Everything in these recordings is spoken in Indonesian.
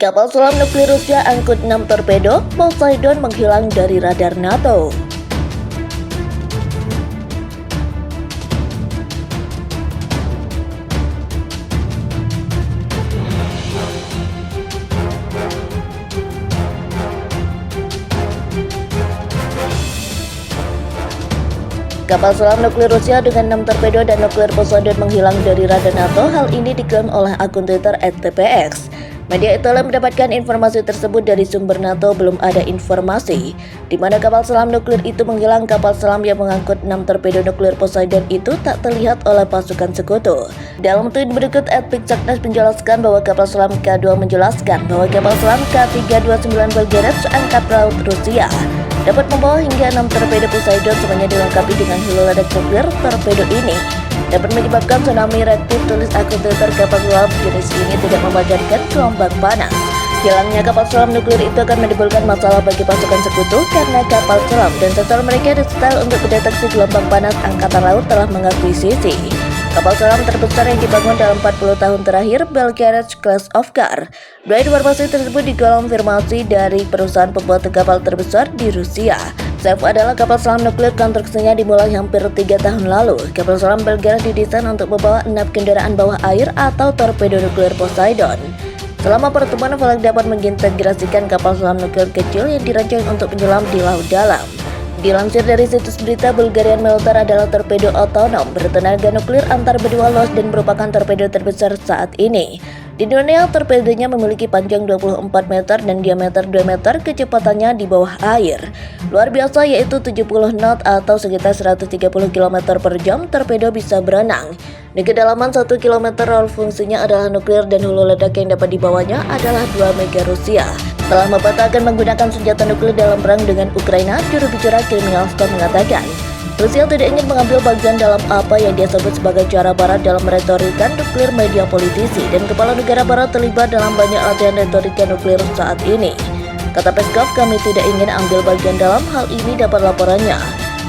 Kapal selam nuklir Rusia angkut 6 torpedo, Poseidon menghilang dari radar NATO. Kapal selam nuklir Rusia dengan 6 torpedo dan nuklir Poseidon menghilang dari radar NATO. Hal ini diklaim oleh akun Twitter @tpx. Media Italia mendapatkan informasi tersebut dari sumber NATO. Belum ada informasi di mana kapal selam nuklir itu menghilang. Kapal selam yang mengangkut 6 torpedo nuklir Poseidon itu tak terlihat oleh pasukan sekutu. Dalam tweet berikut, @pixaknes menjelaskan bahwa kapal selam K2 menjelaskan bahwa kapal selam K329 Belgorod angkat laut Rusia dapat membawa hingga 6 torpedo Poseidon, semuanya dilengkapi dengan hulu ledak nuklir. Torpedo ini dapat menyebabkan tsunami reaktif, tulis akun Twitter. Kapal selam jenis ini tidak memancarkan gelombang panas. Hilangnya kapal selam nuklir itu akan menimbulkan masalah bagi pasukan sekutu karena kapal selam dan sensor mereka disetel untuk mendeteksi gelombang panas. Angkatan Laut telah mengakuisisi kapal selam terbesar yang dibangun dalam 40 tahun terakhir, Belgorod Class of Car. Informasi tersebut dikonfirmasi dari perusahaan pembuat kapal terbesar di Rusia. SAF adalah kapal selam nuklir. Konstruksinya dimulai hampir 3 tahun lalu. Kapal selam Belgorod didesain untuk membawa 6 kendaraan bawah air atau torpedo nuklir Poseidon. Selama pertemuan, Velag dapat mengintegrasikan kapal selam nuklir kecil yang dirancang untuk menyelam di laut dalam. Dilansir dari situs berita, Bulgarian Militer adalah torpedo otonom bertenaga nuklir antar benua los dan merupakan torpedo terbesar saat ini. Di dunia, torpedonya memiliki panjang 24 meter dan diameter 2 meter, kecepatannya di bawah air luar biasa yaitu 70 knot atau sekitar 130 km per jam. Torpedo bisa berenang di kedalaman 1 km. Role fungsinya adalah nuklir dan hulu ledak yang dapat dibawanya adalah 2 mega. Rusia telah membatalkan menggunakan senjata nuklir dalam perang dengan Ukraina. Juru bicara Kremlin mengatakan Rusia tidak ingin mengambil bagian dalam apa yang dia sebut sebagai cara Barat dalam meretorika nuklir. Media politisi dan kepala negara Barat terlibat dalam banyak latihan retorika nuklir saat ini. Kata Peskov, kami tidak ingin ambil bagian dalam hal ini, dapat laporannya.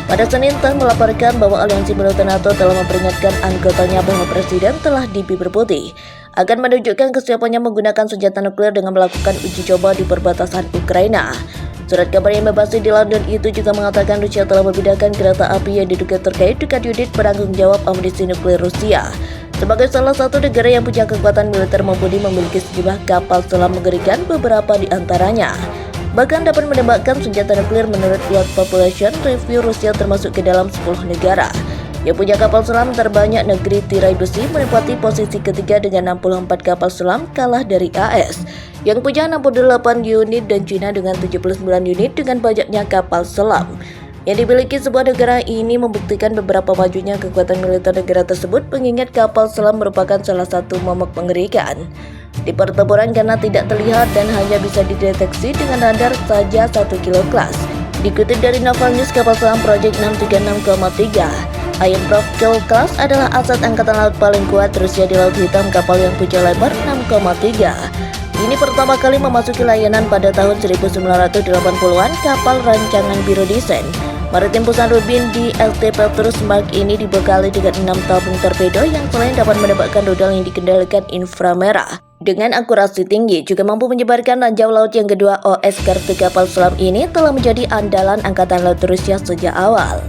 Pada Senin, Tan melaporkan bahwa aliansi militer NATO telah memperingatkan anggotanya bahwa Presiden telah di bibir putih akan menunjukkan kesiapannya menggunakan senjata nuklir dengan melakukan uji coba di perbatasan Ukraina. Surat kabar yang membahas di London itu juga mengatakan Rusia telah memindahkan kereta api yang diduga terkait dengan unit penanggung jawab amunisi nuklir Rusia. Sebagai salah satu negara yang punya kekuatan militer mumpuni, memiliki sejumlah kapal selam mengerikan, beberapa di antaranya bahkan dapat menembakkan senjata nuklir. Menurut World Population Review, Rusia termasuk ke dalam 10 negara yang punya kapal selam terbanyak. Negeri tirai besi menempati posisi ketiga dengan 64 kapal selam, kalah dari AS yang punya 68 unit dan China dengan 79 unit. Dengan banyaknya kapal selam yang dimiliki sebuah negara ini membuktikan beberapa majunya kekuatan militer negara tersebut, mengingat kapal selam merupakan salah satu momok mengerikan di pertempuran karena tidak terlihat dan hanya bisa dideteksi dengan radar saja 1 kilo kelas. Dikutip dari Naval News, kapal selam Project 636,3 Iron Prof Kill Class adalah aset angkatan laut paling kuat Rusia di Laut Hitam. Kapal yang punya lebar 6,3 ini pertama kali memasuki layanan pada tahun 1980-an. Kapal rancangan Biro Desain Maritim Perusahaan Rubin di LT Petrus Mark ini dibekali dengan 6 tabung torpedo yang selain dapat menembakkan rudal yang dikendalikan inframerah dengan akurasi tinggi, juga mampu menyebarkan ranjau laut. Yang kedua, OS kartu kapal selam ini telah menjadi andalan angkatan laut Rusia sejak awal.